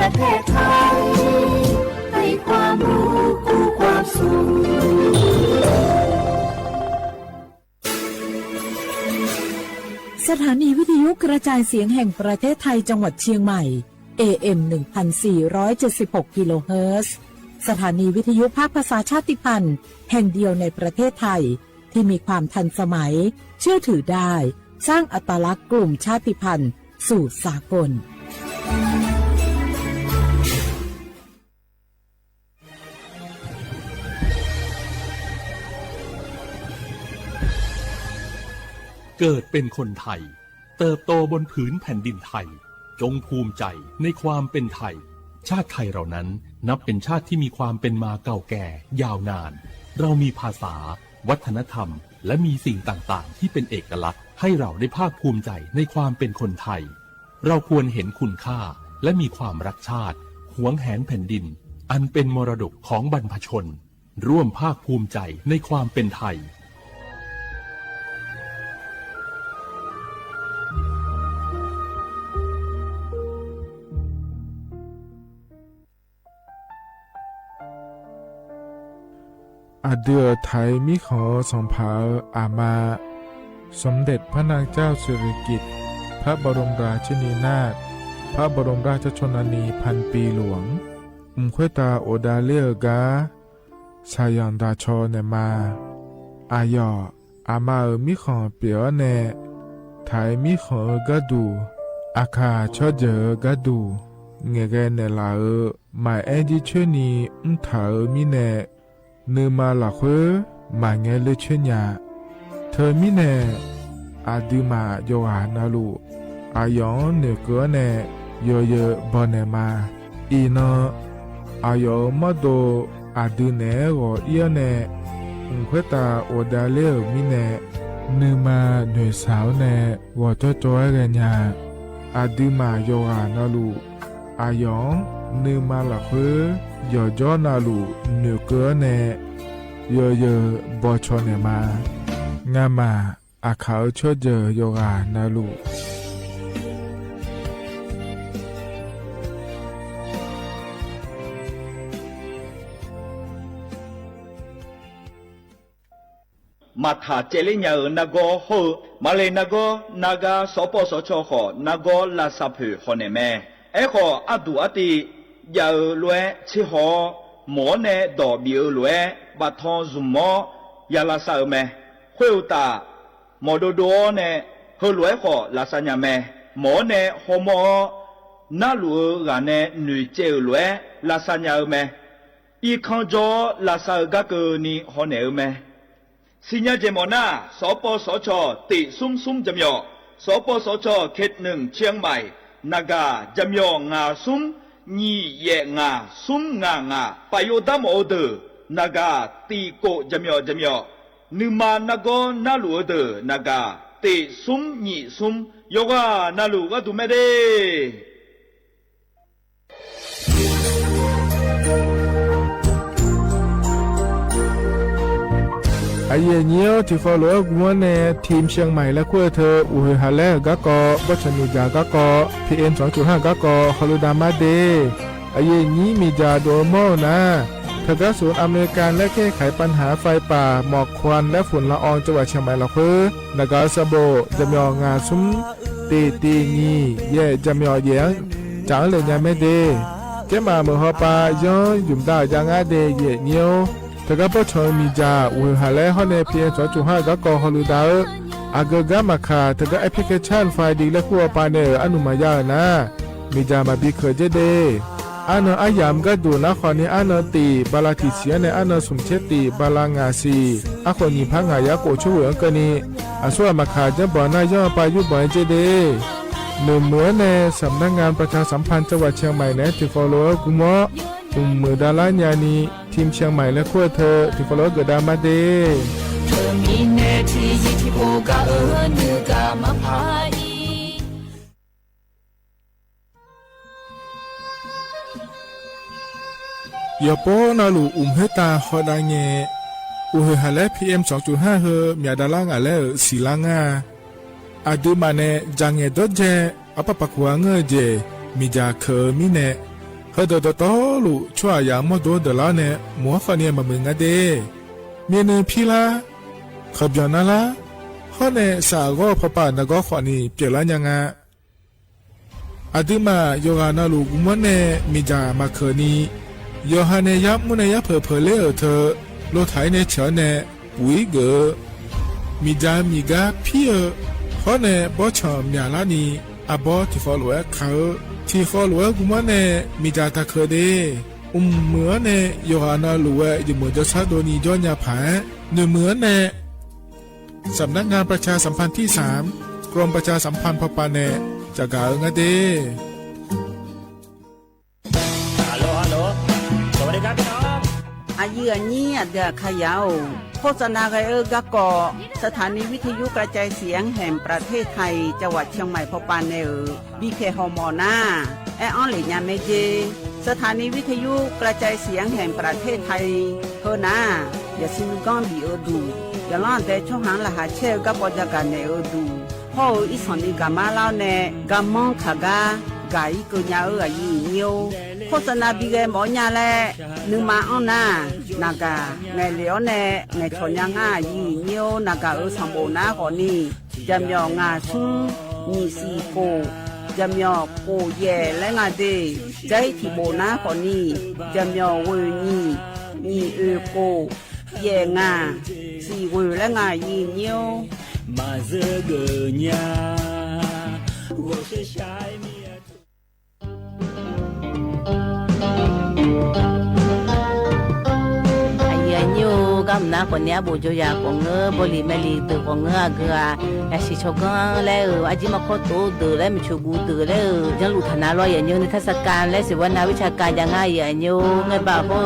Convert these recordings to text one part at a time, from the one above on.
ประเทศไทยให้ความรู้คู่ความสุขสถานีวิทยุกระจายเสียงแห่งประเทศไทยจังหวัดเชียงใหม่ AM 1476 กิโลเฮิรตซ์สถานีวิทยุภาคภาษาชาติพันธุ์แห่งเดียวในประเทศไทยที่มีความทันสมัยเชื่อถือได้สร้างอัตลักษณ์กลุ่มชาติพันธุ์สู่สากลเกิดเป็นคนไทยเติบโตบนผืนแผ่นดินไทยจงภูมิใจในความเป็นไทยชาติไทยเรานั้นนับเป็นชาติที่มีความเป็นมาเก่าแก่ยาวนานเรามีภาษาวัฒนธรรมและมีสิ่งต่างๆที่เป็นเอกลักษณ์ให้เราได้ภาคภูมิใจในความเป็นคนไทยเราควรเห็นคุณค่าและมีความรักชาติหวงแหนแผ่นดินอันเป็นมรดกของบรรพชนร่วมภาคภูมิใจในความเป็นไทยอาเดือไทยมิขอสองเผาอามาสมเด็จพระนางเจ้าสิริกิติ์พระบรมราชินีนาถพระบรมราชชนนีพันปีหลวงควยตาโอดาเลียกาชายันดาชอเนมาอายออามามิขอเปียวเนไทยมิขอกะดูอาคาชอเจอกะดูเงเกเนลาหมายแอดิชนีเถามิเนเนื้อมาหลักเฮมาเงเลชญาเธอมิเนอาดูมาโยอานาลูอายองเนเกเนโยเยบอนเนมาอีนอายอมาโดอาดูเนโอเอียเนเควตาโอดาเลมิเนเนื้อมาหน่วยสาวเนวอจอยเรญาอาดูมาโยอานาลูอายองเนื้อมาหลักเฮยอจอนาลูเนื้อเกเนโยเยบอชอเนมางามาอาเขาชอเจโยกานาลูมาถาเจริญานาโกโฮมาเลนาโกนากาสปสชขอนาโกลาซาเพฮอเนเมเอขออดูอติยาลวยชิฮอหมอเนดอบิลวยบาทองซุมอยาลาซาเมฮุยตาหมอโดโดเนฮลวยขอลาซาญาเมหมอเนฮอมอนาลูกาเนนุเจลวยลาซาญาเมอีคังจอลาซากะเกนีฮอเนเมสิญญาเจมอนาสปสชติซุ่มจำยอสปสชเขตหนึ่งเชียงใหม่นากาจำยองาซุ่มนี่เยงาซุ่มงปายดามโอเดนากาตีโกจำยอนึมานาโกนาลูเดนากาติซุ่มนี่ซุ่มโยกานาลูกาดูเมเดไอเยเนียวที่ฟอลโล่กัวเนทีมเชียงใหม่และขั้วเธออุฮาเลกะกอบัชนุจากะกอ PM 2.5 กะกอฮอลูดามาเดไอเยนี้มีจาโดโมนะทกศูนย์อเมริกันและแก้ไขปัญหาไฟป่าหมอกควันและฝุ่นละอองจังหวัดเชียงใหม่ละเพื่อนากาซาโบจำยองาซุมตีงีเย่จำยอเยียงจางเลยยังไม่เดเจ้ามาเมื่อฮอปาย้อนยุ่มดายังอาเดเย่เนียวทกปชมีจาอุฮาเลฮอเนพีเอ็น2.5กะกอฮอลูดาอากกามาคาทกแอปพลิเคชันไฟดีและขั้วปาเนอนุมายานะมีจามาบิเคเจเดอันอายามก็ดูนะขอนี้อันตีบาลาติเสียในอันสมเชติบาลางาซีอาคนนี้พังหายาโกช่วยกันนี้อาส่วนมาขาจะบ่อนาย่อไปยุบบ่อยเจเดหนึ่งเหมือนในสำนักงานประชาสัมพันธ์จังหวัดเชียงใหม่ในที่ฟอลโล่กุมอมือดาลานยานีทีมเชียงใหม่และขั้วเธอที่ฟอลโล่เกิดดามาเดเธอมีเนทียิที่โบกาเนือกามาพายยาโปนาลูเฮตาฮอดาเงอุเฮฮาเล PM 2.5 เฮมีดาลางาเลศิลางาอาดูมาเนจังเงดเจอปะปะควาเงเจมีจาเคมิเน เดอตอลุช่วยอย่างมอดูเดลาเนี่ยหมัวฟันเนี่ยมามึงอะเดเมียนพี่ละขบยอนนะละข้อเนี่ยสาวก็พอป่านก็ขวานี่เปลี่ยนละยังไงอาดิมาโยฮานาลูกุมันเนี่ยมีจามาเคนีโยฮาเนยับมุนยับเพอเล่เธอโลไทยเนี่ยเฉยเนี่ยปุ๋ยเกอมีจามีกาพี่ข้อเนี่ยบ่ชอมยาลานีอาบอที่ฟอลเวเขาที่ฟอลเวกุมันเนี่ยมีจาตะเคเดเหมือนเนี่ยโยฮานาลูเวอยู่เหมือนจะชาโดนีย้อนยาผาเหมือนเนี่ยสำนักงานประชาสัมพันธ์ที่3กรมประชาสัมพันธ์พปาเนจากาเงเดฮัลโหลสวัสดีครับพี่น้องอายุอันนี้เดือขยาวโฆษณาไกกะกอสถานีวิทยุกระจายเสียงแห่งประเทศไทยจังหวัดเชียงใหม่พปานเนบีเคฮอมอนาแอออนหลีญาเมเจสถานีวิทยุกระจายเสียงแห่งประเทศไทยเฮนาอย่าซินุกอนบีดูอย่าล่อนแต่ช่องหางละหาเชกับปจักันเนดูพ่ออีสานนี่กามาเล่าเนกามองขากากาอีกุญญาอายุเนียวโฆษณาบีเกหมอญาแลนึงมาอ้อนนานากาไงเหลียวเนไงชนยังอายุเนียวนากาสัมโบนาขอนี่จำยองาซุมีสีโกจำยอโกเย่และงาเดใจที่โบนาขอนี่จำยอเวนี่มีโกเย่งาสีเวและงายีเนียวมาเจอเกญา我是下面กำนักคนนี้บุจยากงเงบริเมลีตือกงเงเกอไอสิชกงแล้วอาจิมาโคตเดือแล้วมีชูกูเดือแล้วยังลุทนาลอยอย่างนี้ในเทศกาลและศิวนาวิชาการยังไงอย่างนี้ไงบ่าวเขา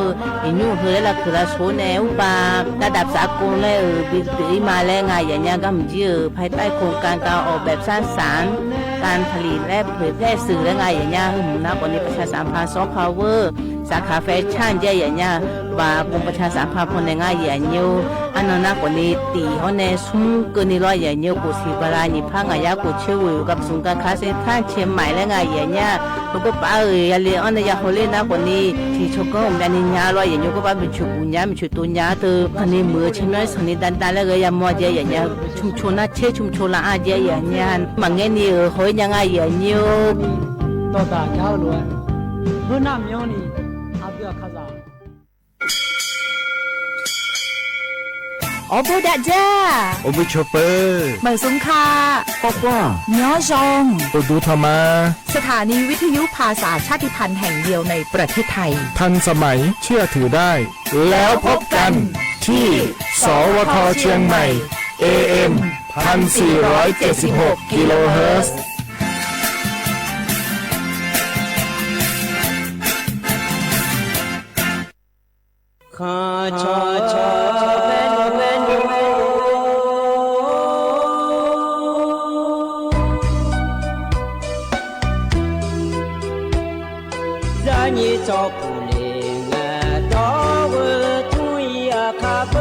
อินูเฮละคือละโซเนอุปาระดับสากลแล้วบิดตีมาแล้วไงอย่างนี้ก็มีภายใต้โครงการการออกแบบสร้างสรรค์การผลิตและเผยแพร่สื่อและไงอย่างนี้คือหมู่นักคนนี้ประชาสัมพันธ์ซอฟต์พาวเวอร์สาขาแฟชั่นเยอะอย่างเงี้ยว่ากรมประชาสัมพันธ์คนในง่ายอย่างเงี้ยอันนั้นนะคนนี้ตีเขาในซุ้มเกินร้อยอย่างเงี้ยกูสิบลานี่พังอายากูเชื่ออยู่กับศูนย์การค้าเซ็นทรัลเชียงใหม่และง่ายอย่างเงี้ยลูกก็ป้าอย่าเลี้ยงอันนี้อย่าเขาเล่นนะคนนี้ที่ชกก็มันนี่ยาร้อยอย่างเงี้ยก็ป้าเป็นชุกุญญาเป็นชุตุญญาเธอคนนี้มือชิ้นน้อยคนนี้ดันแล้วก็ยังมัวเยอะอย่างเงี้ยชุมชนน่ะเชื่อชุมชนละอาเยอะอย่างเงี้ยมันเงี้ยนี่เขายังไงอย่างเงี้ยต่อตาเจ้าล้วนเพื่อน้ำย้อนนี่โอบูดาจ้าโอบูชอปเปอร์เหมยสุงคาปอกว่าย้อจงโอดูธรรมาสถานีวิทยุภาษาชาติพันธุ์แห่งเดียวในประเทศไทยทันสมัยเชื่อถือได้แล้วพบกันที่สวทเชียงใหม่ AM 1476 กิโลเฮิรตซ์ข้าชอชอเป็นรานีจอปูเลงดอวทุยอาคาเบ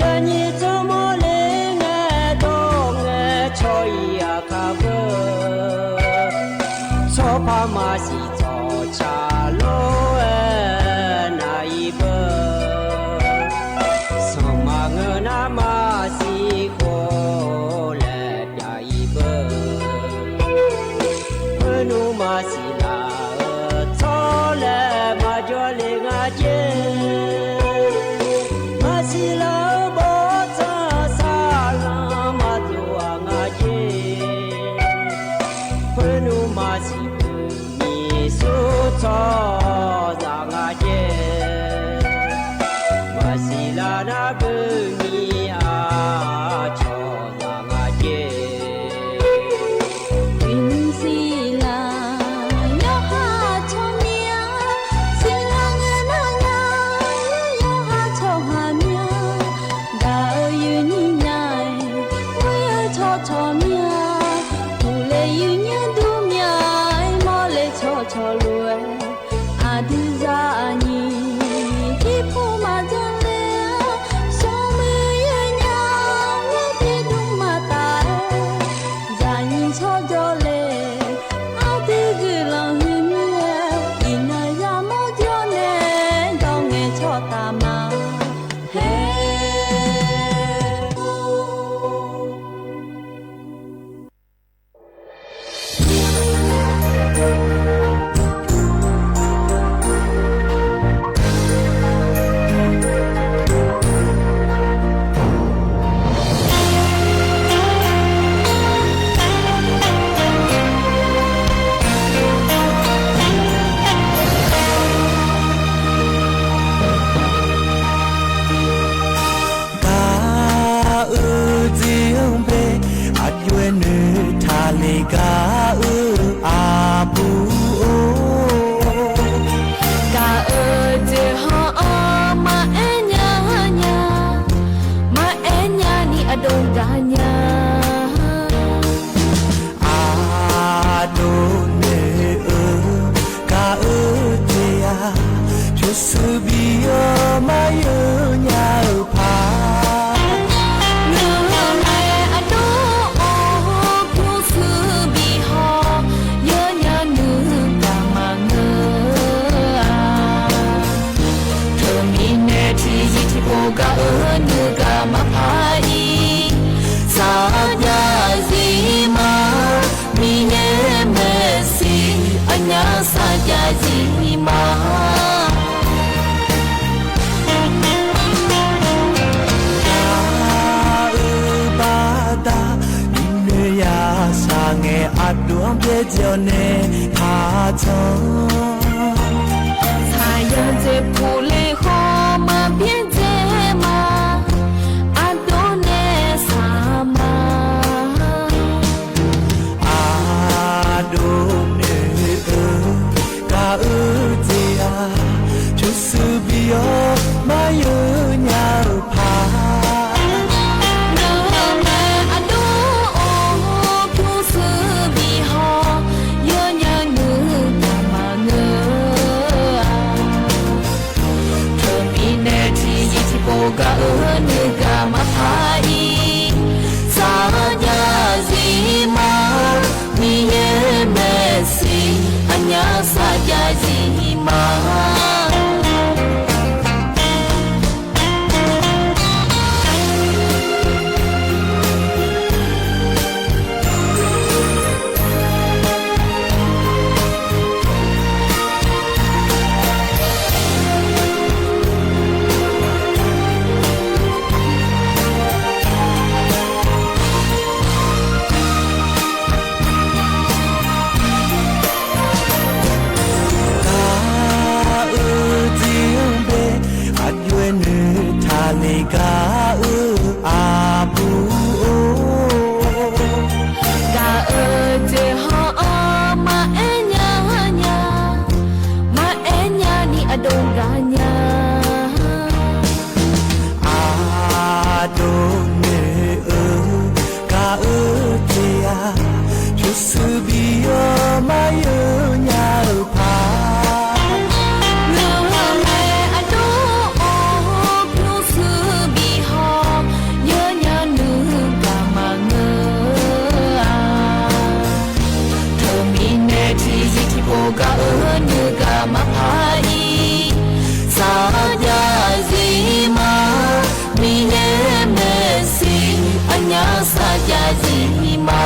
รานีจอมเลงดองชอยอาคาเบชอพามาสิจอชาโลอ ညာစကြစီမာငယ်အတွန်းပြေကျော်နေဟာချောဆိုင်ရတဲ့ပူလေးခေါ်မပြင်းချေမှာအတွန်းနဲ့ဆာမာအာဒိုနေကာဦးတီယာချူစဘီယောမယညာဖာကနေကမဖိုင်စာညာစီမာမိရဲ့မေစီအညာစာကြစီမာလေကာအာဘူကာတေဟာမအညာညာမအညာနီအတုံကညာအာဒိုနေကာတေယာချူစဘီယောမယညာဖာကနေကမဖိုင်စာကြစီမာမိရဲ့မေစီအညာစာကြစီမာ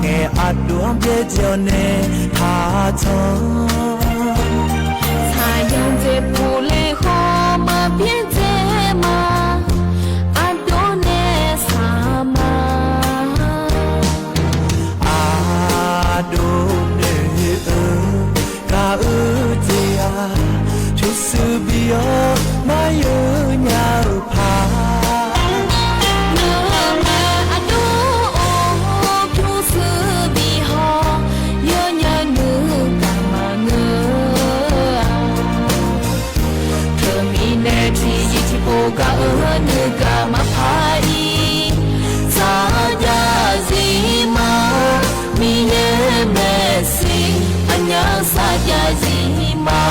ငယ်အတွန်းပြေကျော်နေဟာချောဆိုင်ရန်တဲ့ပူလေးခေါ်မပြင်းချေမာအတွန်းနဲ့ဆာမာအာဒိုနေကာဦးတီယာချူစဘီယောမယညာဖာကနေကမဖိုင်စာကြစီမာမိရဲ့မေစီအညာစာကြစီမာ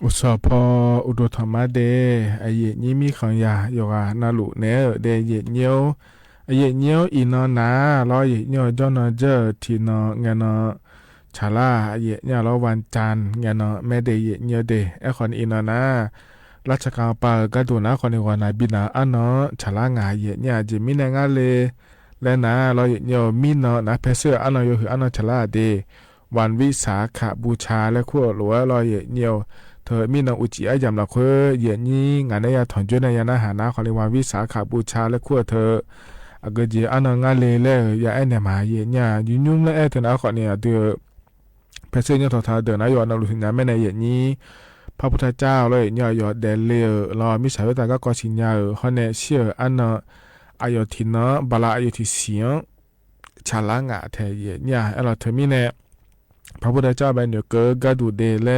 อุสพออุดธรรมะเดอเยญิมีขังยาโยกานาลุเนเดเยเนียวอเยเนียวอีนอนาลอเยเนียวจอนอเจอทีนอเงนอชาลาอเยเนียวลอวันจันเงนอแม่เดเยเนียวเดไอคอนอีนอนาราชการปากระดูนะคอนอีวานาบินาอันนอชาลางาเยเนียจิมินงาเลและนาลอเยเนียวมินอนะเพเซออันนอโยคืออันนอชาลาเดวันวิสาขบูชาและขั้วหลัวลอเยเนียวเธอมีนอุจิอายำละคือเย็นนี้งานในยาถอนจุนในยานาหานาขอเรียกว่าวิสาขาบูชาและขั้วเธออากจีอันงานเลยยาไอเนี่ยมาเย็นเนี่ยยุ่งและไอเธอนะขอเนี่ยเดือเพเซนยอดทอเดินนายอนรุสินยาไม่ในเย็นนี้พระพุทธเจ้าเลยยอดเดลรอมิสาวตาก็กอชินยาฮอนเนเชื่ออันอายทินบาลาอายทิเสียงชาลางะเทเย็นเนี่ยเราเธอมีเนี่ย พระพุทธเจ้าไปเหนือเกิดกระดูเดเล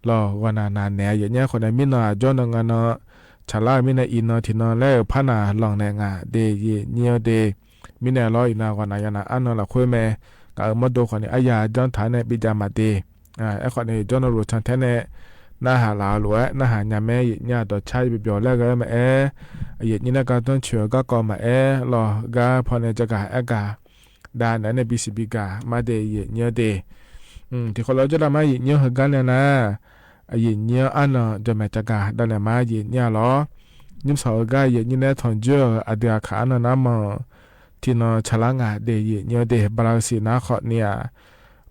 รอวันนานแหนอย่างเงี้ยคนในมินาจอนงานเนาะชาลามินาอินเนาะที่นอนแล้วพนาลองแนงาเดเยเนียวเดมินาลอยนาวันนายนาอันนละคุยแม่ก็มาดูคนนี้อายาจอนฐานในปิจามาเดไอคนนี้จอนรู้ชันแท้เนี่ยน่าหาลาวหลวยน่าหายาแม่เนี่ยต่อใช้ไปเบียวแล้วก็มาอย่างนี้นะก็ต้องเชื่อก็ก่อมารอก็พอในจะกาอากาดานในบีซีบีกามาเดเยเนียวเดที่คนเราจะทำมาเยเนียวเหกันเนี่ยนะเยเนียวอันเนาะจะมาจะกาดานมาเยเนียวหรอยิ่งสาวก็เยนี่นะทอนเจออเดียขานะน้ำมันที่นอฉลางาเดเยเนียวเดบราซินาขอเนี่ย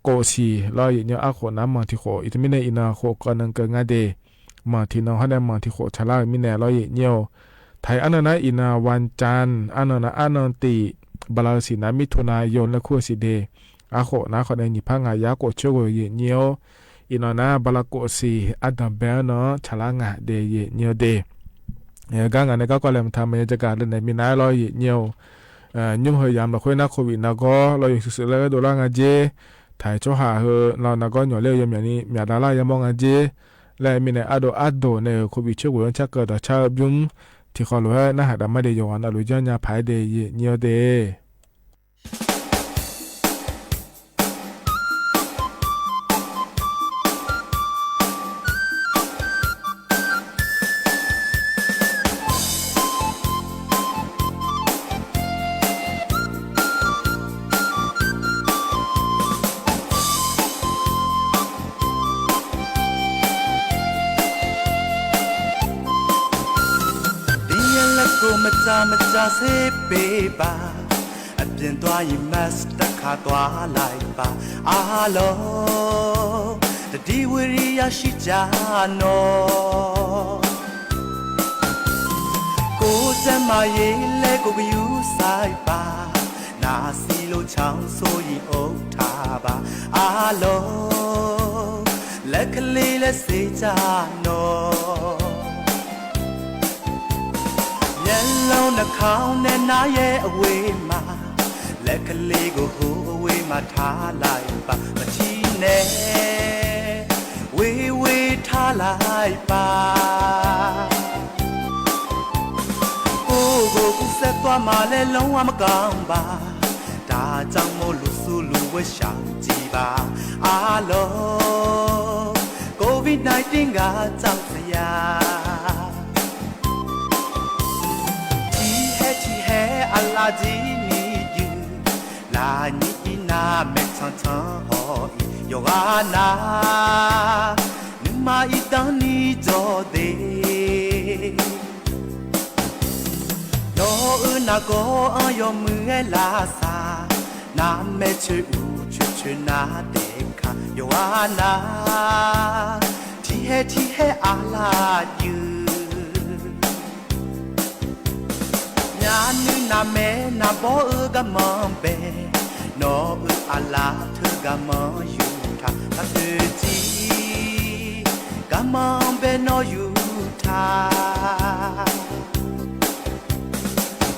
โกซีรอเยเนียวอาโคน้ำมันที่โคอิตมิเนอินาโคก่อนนังเกิงาเดมาที่นอฮันได้มาที่โคฉลามิเนรอเยเนียวไทยอันนั้นนะอินาวันจันอันนั้นนะอันนั้นตีบราซินามิถุนายนและคู่สิเดอาโคนะขอในนิพังอายาโกเชโกเยเนียวอินานะบลาโกซีอัดัมเบลเนาะฉลางาเดเยเนียวเดกางานนี้ก็เลยมาทำบรรยากาศในมินายรอเยเนียวยุ่งเหยามเราคุยนักโควิดนะก็เราอยู่สุดๆแล้วดูแลงานเจไทยช่วยหาเรานะก็หน่วยเลี้ยวยามอย่างนี้มีอะไรยังมองงานเจและมีในอัดโดในโควิดช่วยวันชักเกิดชาบุ้งที่เขารู้ว่าน่าหาดไม่ได้ยอนอรุณยาภายเดเยเนียวเดမကြစေပေးပါအပြင်သွားရင် mask တစ်ခါသွားလိုက်ပါအားလုံးတတိဝရိယရှိကြနော်ကိုယ်စမရေးလဲကိုကယူဆိုင်ပါနာစီလိုချောင်းဆိုရင်အုပ်ထားပါအားလုံးလက်ကလေးလဲစေကြနော်လုံးနှာခေါင်းနဲ့နားရဲ့အဝေးမှာလက်ကလေးကိုဟိုအဝေးမှာထားလိုက်ပါမချီနဲ့ဝေးဝေးထားလိုက်ပါကိုဆက်သွားမှလည်းလုံးဝမကောင်းပါဒါကြောင့်မို့လူစုလူဝဲရှောင်ကြည့်ပါအားလုံး COVID-19 ကကြောက်စရာ阿拉吉尼ยูลานีนาเมชันชันหอยโยอานานึมาอีตังนีจอเดโนอุนาโกอโยมือลาซานาเมชื่ออูชื่อนาเด็กค่ะโยอานาที่เฮอาลายูนานึนาเมนาโบกะมองเปโนอาลาเธอกะมองอยู่ท่าถ้าเธอจีกะมองเปโนอยู่ท่า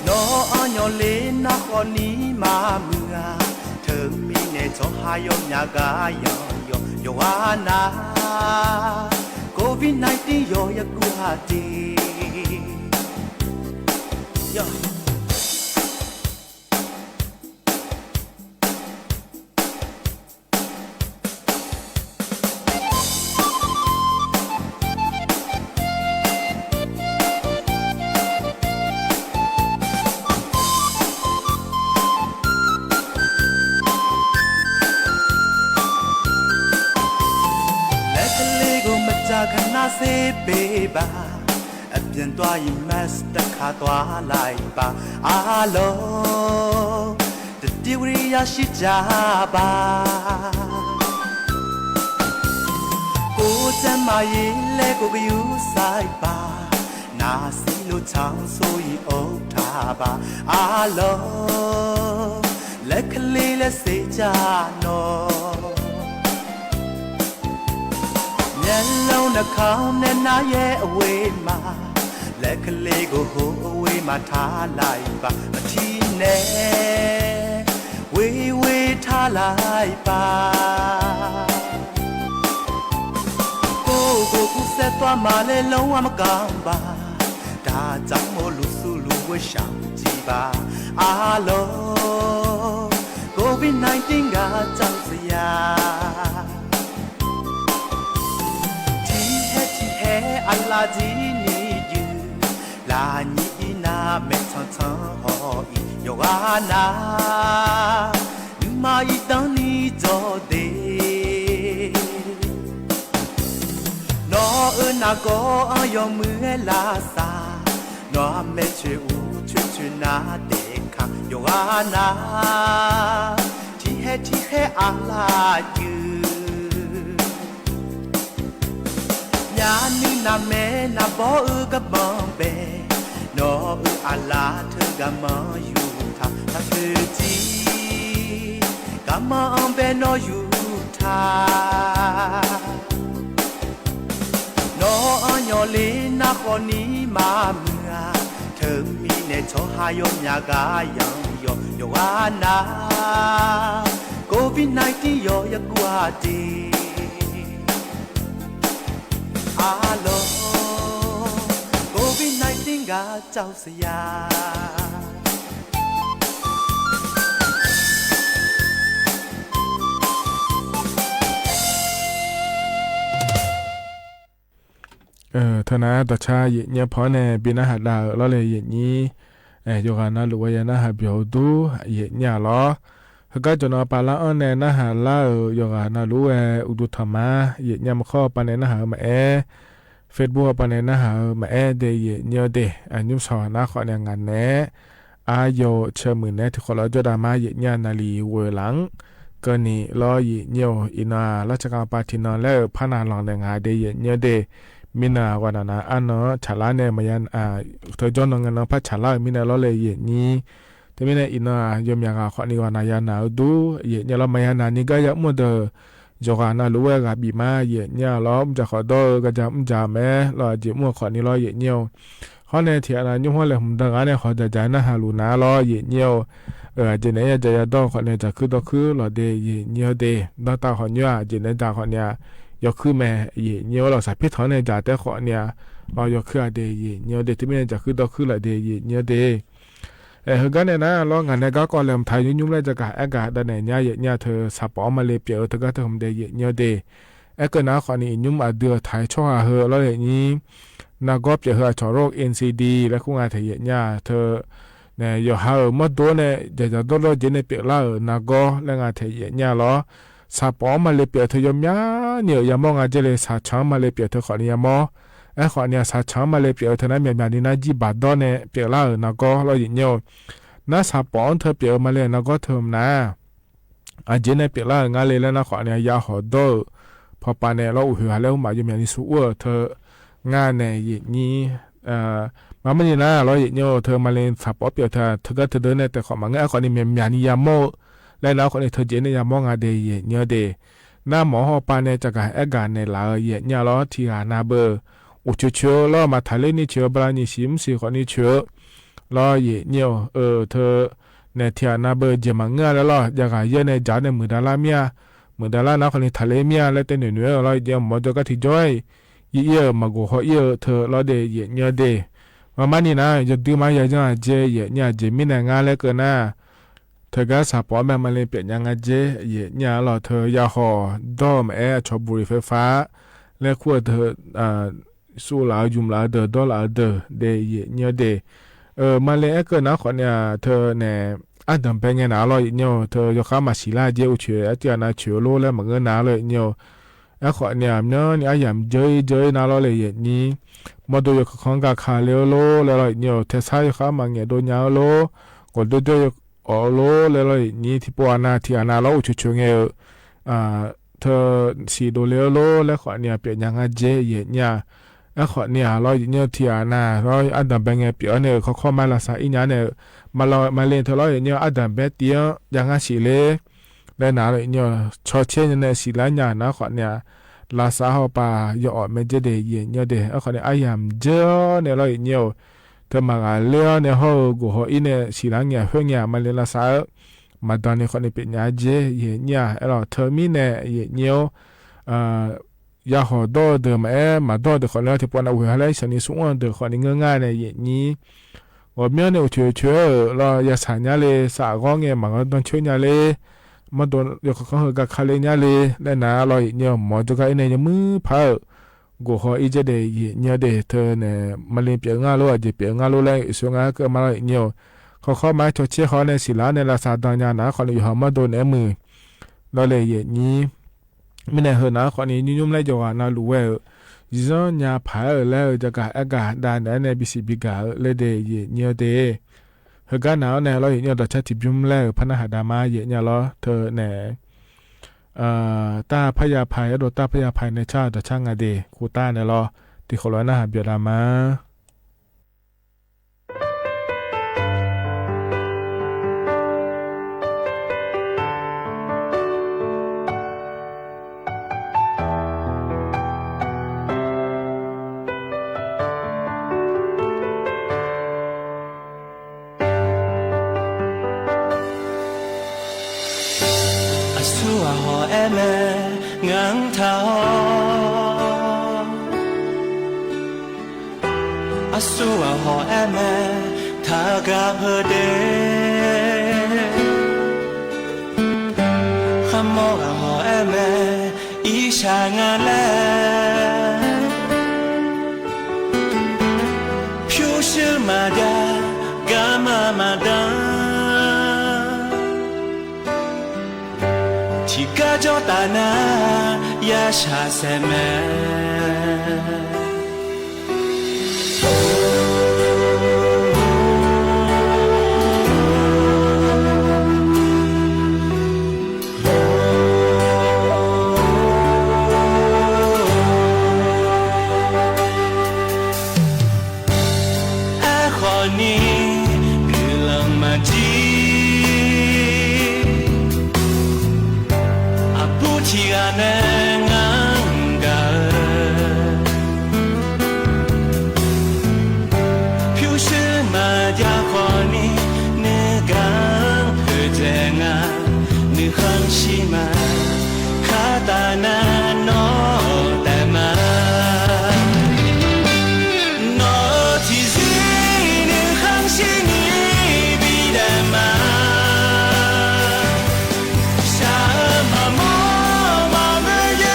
โนอันยอเลนาขอนี้มาเมื่อเธอมีในจอหายมยากายโยอานาโควิด-19 โยยกูหาดีခဏစေးပေးပါအပြင်သွားရင် mask တစ်ခါသွားလိုက်ပါအားလုံးတတိဝရိယရှိကြပါကိုယ်စမရေးလဲကိုကယူဆိုင်ပါနာစီလိုချောင်းဆိုရင်အုပ်ထားပါအားလုံးလက်ကလေးလဲစေကြနော်မျက်လုံးနှာခေါင်းနဲ့နားရဲ့အဝေးမှာလက်ကလေးကိုဟိုအဝေးမှာထားလိုက်ပါမထီနဲ့ဝေးဝေး ท่าลายป่ากูกูเสตตัวมาเลยลงว่ามากำบาตาจังโมลุสุลุเวช่างจีบาอาโลโควิด-19 ကကြောက်စရာทีแห่อัลลาจีนี่ยูลานีนาเมทันทันฮออีโยอานานูมาอีตังนี่จอเดนอนาโกอายอมือลาซานอเมชอูชนาเดคังโยอานาทีแห่อัลลายูญาณีนาเมนาบอกับมองเบนออัลลาเธอกับมองอยู่ท่าถ้าคือจีกับมองเบนออยู่ท่านออัญอลีนาขอนี้มาเมื่อเธอมีเนชอหายมยากายังโยอานาโควิด-19 ยกว่าดีอาโลโควิด-19 ကကြောက်စရာเท่านั้นต่อชาเนี่ยพอเนี่ยบินอาหารดาวแล้วเลยอย่างนี้โยกานะหรือว่าอย่างนั้นหาเบียวดูเนี่ยหรอเขาก็จะนอนปาละอ้อนเนี่ยนะหาล่าโยกานะรู้อุดุธรรมะเนี่ยมาข้อปานเนี่ยนะหามาเฟซบุ๊กปานเนี่ยนะหามาเดยเนี่ยเดยุ่งสอนนะขอเนี่ยงานเนี่ยอาโยเชื่อมือเนี่ยที่คนเราจะดามาเนี่ยนาลีเวหลังก็นี่รอเนี่ยอินาราชการปาทินอนแล้วพนาลองเนี่ยงานเดยเนี่ยเดมินาวันนั้นอันเนาะฉลาเนี่ยมายันเธอจอนงานเนาะพัชฉลามินาล้อเลยนี้แต่มินาอินายมยากาขอนี่วันนายานาดูเนี่ยเรามายันนานี่ก็ยังมุดจอกานารู้ว่ากับบีมาเนี่ยล้อมจะขอดก็จะมุ่งจ่าแม่เราจะมั่วขอนี่ล้อเนี่ยข้อในที่อันนั้นยุ่งหัวเลยผมดังนั้นเนี่ยขอจะจ่ายนะฮาลูนาล้อเนี่ยเจเนยจะดอขอเนี่ยจะคือเราเดเนี่ยเดดอตาขอเนี่ยเจเนจ่าขอเนี่ยยกขึ้นมาเนี่ยเราสับพิธเนี่ยจ่าแต่ขอเนี่ยเรายกขึ้นเดเนี่ยเดที่ไม่จะคือดอคือละเดเนี่ยเดเฮกันเนี่ยนะเรางานเนี่ยก็เริ่มทายยุ่งๆเลยจะกับอากาศด้านเนี่ยเธอสับปอมาเลยเปียวเธอก็ทำเดเนี่ยเดก็นะขอนี่ยุ่งมาเดือดทายช่อเฮแล้วอย่างนี้นักก็เปียวเฮชอโรค NCD และคู่งานเธอเนี่ยเธอเนี่ยอยู่หาเมื่อตัวเนี่ยจะโดนเราเจเนเปียวแล้วนักก็และงานเธอเนี่ยล้อสับปอมาเลยเปียวเธอยมยาเนี่ยยามองอาจจะเลยสับช้างมาเลยเปียวเธอขอเนี่ยมอขอเนี่ยสับช้างมาเลยเปียวเธอนั้นมีนี่นะจีบาดอนเนี่ยเปียวแล้วนักก็เราอย่างเงี้ยน่าสับปอนเธอเปียวมาเลยนักก็เธอนะอาจจะเนี่ยเปียวแล้วงานเลยแล้วนะขอเนี่ยยาหอดพอปานเนี่ยเราหัวแล้วมาอยู่มีนี่สู้เธองานเนี่ยอย่างนี้มาไม่นะเราอย่างเงี้ยเธอมาเลยสับปอเปียวเธอก็เธอเดินเนี่ยแต่ขอมาเงี้ยขอนี่มีนี่ยามโมและแล้วคนนี้เธอเจนเนี่ยมองอะไรเนี่ยเดน้าหมอหอปานเนี่ยจะกับอากาศเนี่ยลาเนี่ยล้อที่หานาเบอร์อุจจาระล้อมาทะเลนี่เชื่อบรานี่ชิมสิคนนี้เชื่อล้อเนี่ยเธอเนี่ยที่หานาเบอร์เจมังเงาแล้วล้อจะกับเยอะเนี่ยจ่าเนี่ยมือดาราเมียมือดาราน้าคนนี้ทะเลเมียแล้วแต่เนี่ยล้อเดี๋ยวหมอจะก็ที่จ้อยเยอะมากูเขาเยอะเธอล้อเดเนี่ยเดมานี่นะจะดูมาอย่างเงี้ยเจเนี่ยเจมินงานแล้วก็นะเธอก็สับปอแม่มาเลยเปลี่ยนยังไงเจเนี่ยเราเธอยาหอดอมชอบบุหรี่ไฟฟ้าและขั้วเธอสู้หลายุ่มหลาดอลาเดเนี่ยเดมาเลยก็นะขอเนี่ยเธอเนี่ยอันดับเป็นไงนะเราเนี่ยเธอยกข้ามาศิลาเจ้าเชื่อที่น่าเชื่อโลแล้วมันก็น่าเลยเนี่ยขอเนี่ยเนี่ยอย่างเจยน่าเราเลยนี่มาดูยกของกับคาเลโลแล้วเนี่ยเธอใช้ข้ามาเนี่ยโดนยาโลก็ดูโอโลเลยนี่ที่ปวนาที่อานาเราอุชเงเธอสีโดเลโลแล้วขอเนี่ยเปลี่ยนยังไงเจเนี่ยแล้วขอเนี่ยเราเนี่ยที่อานาเราอันดับเป็นไงเปลี่ยนเนี่ยเขาเข้ามาละสายอีเนี่ยมาเล่นเธอเราเนี่ยอันดับเป็นเดียวยังไงสีเล่แล้วนาเราเนี่ยชอเช่เนี่ยสีละเนี่ยนะขอเนี่ยลาสาฮอปายอดเมเจเดยเนี่ยเดขอเนี่ยอายามเจเนี่ยเราเนี่ยเธอมาเลี้ยเนี่ยเขากูเขาอินเนี่ยสีหลังเนี่ยเพื่อนเนี่ยมาเลี้ยละสาย มาตอนนี้คนนี้เป็นยาเจเย่เนี่ยเราเธอมีเนี่ยเย่เนียวยาหอดเดิมมาดอเดือคนแล้วที่ปนเอาไว้ให้สนิทสุวรรณเดือคนนี้ง่ายๆเนี่ยเย่นี้ว่าเมื่อเนี่ยช่วยเราอย่าสานยาเลยสาวก็เงี้ยมันก็ต้องช่วยยาเลยมาโดนเดี๋ยวเขากับคาเลยยาเลยแล้วนะเราเนี่ยหมอจะก็ในมือเผากูขออีเจเดย์เนี่ยเดเธอเนี่ยมาเรียนเปียงาโลอาจจะเปียงาโลแรงอีส่วนงาก็มาเนี่ยเขาเข้ามาชดเชยเขาในศิลาในลาซาดานยานะคนอยู่หอมาโดนมือเราเลยเย่นี้ไม่ได้เห็นนะคนนี้ยุ่งๆเลยจะว่าน่ารู้ว่ายิ่งยาผาแล้วจะกะอากาศด้านในบิสิบิกาเลยเดย์เนี่ยเดเฮกันหนาวเนี่ยเราเนี่ยเราชัดทิบยุ่งแล้วพนักดามาเย่เนี่ยเราเธอเนี่ยตาพยาภัยโดตาพยาภัยในชาติช่างอเดคูต้าเนี่ยรอที่เขาล้อหน้าเบียดามาอาสูอาหอแอแม่ทากาเพอเดขโมกอาหอแอแม่อีชางานแลผิวชื่อมาดากามาดาที่กาจอตานายาชาเซแม่Shama mo ma me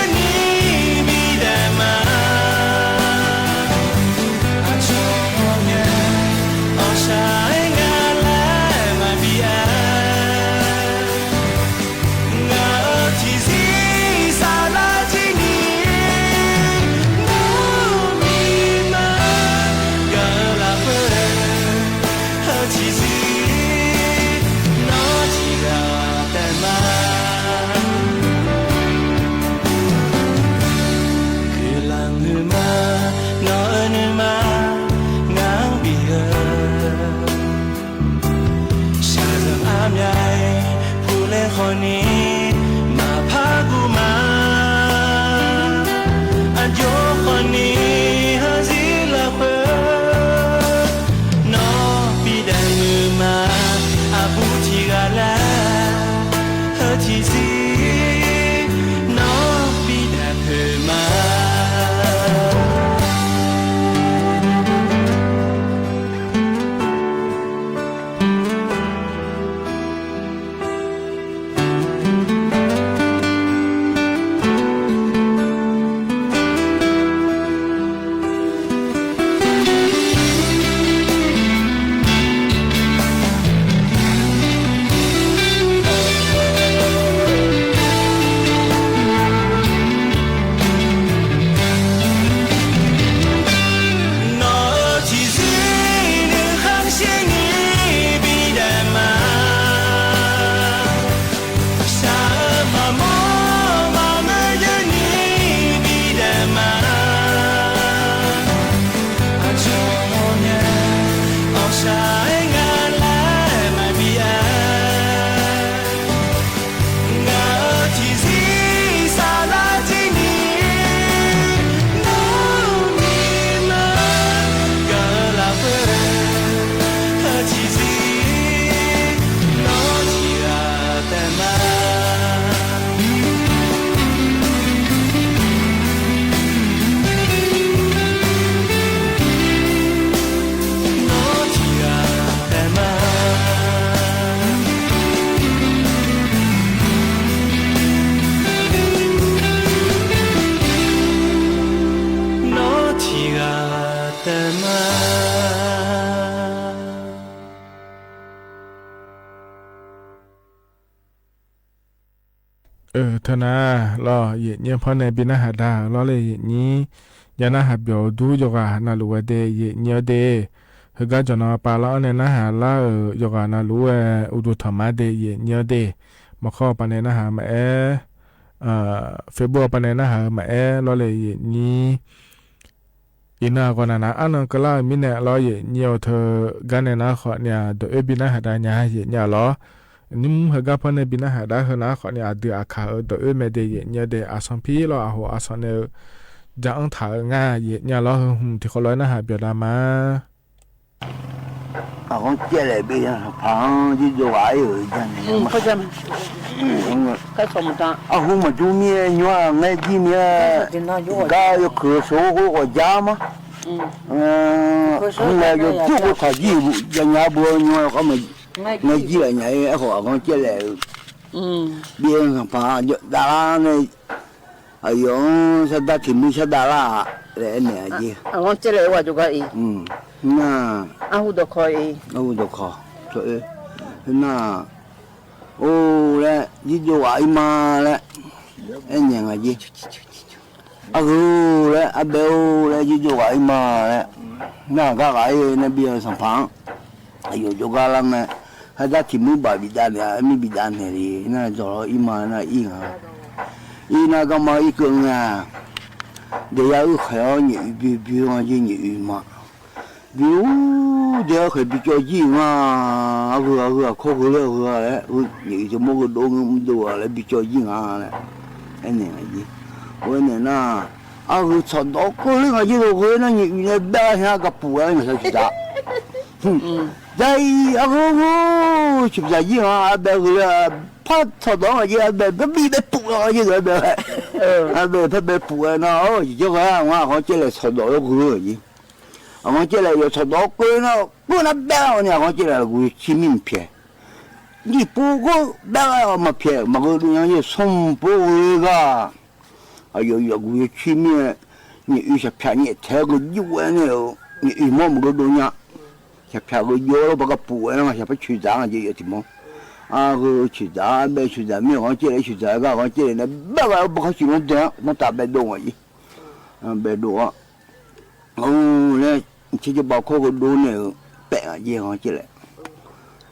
ธนาลอเยเนี่ยพอในบินาหาดาลอเลยเยนี้ยานาหาเบียวดูยกานาลูเดเยเนี่ยเดเฮกาจนาปาลอเนนาหาลายกานาลูอุดุธรรมะเดเยเนี่ยเดมาข้อปานเนนาหามาเฟบรัวปานเนนาหามาลอเลยเยนี้อินากอนานาอันนั้นก็ลามิเนลอเยเนี่ยเธอกันเนนาขอเนี่ยโดยบินาหาดาเนี่ยเยเนี่ยลอนิมเฮกาพเนบินาหาดาเฮนาขอเนี่ยเดืออาคาโดยเมเดเยเนี่ยเดอาสัมพีลออาโหอาสันเนจะอังถาง่ายเยเนี่ยลอที่เขาร้อยนะหาเบียดามา我借来别人旁就做玩意儿一样的嘛。不是嘛？该什么的？我们做面肉，买几面，搞有可手我家嘛。那个就我他几人家不肉，我们买几人家也好，我借来。别人旁就打那，哎呦，是打题目是打啦，来年纪。我借来我就可以。那。我都可以。我都可，所以那嘞，你就话嘛嘞，年啊子，嘞，别嘞，你就话嘛嘞，那那边上旁，就个人呢，还在题目把比单的，没比单的哩，那做了嘛那那个嘛一个啊，得要还要比方就嘛。比如这还比较近啊，可了嘞，你就么个多多嘞比较近啊嘞，那个，我那操到可了就回那你别像个补啊，你说是咋？在是不是近啊？别个怕操到我就别补啊，就别补啊，那就个我好进来操到了个去。我进来要操到过那别呢，我进来我去名片，你不过别个没片，没个东西送不回个，我去名，你有些片你太个油呢，你没个东西，些片个油了把个补了嘛，些不去脏就有什么，个去脏没去脏没，我进来去脏个，我进来那别个不可喜欢这样，那大白多而已，白多，嘞。其实包括个多呢，白啊也好起来，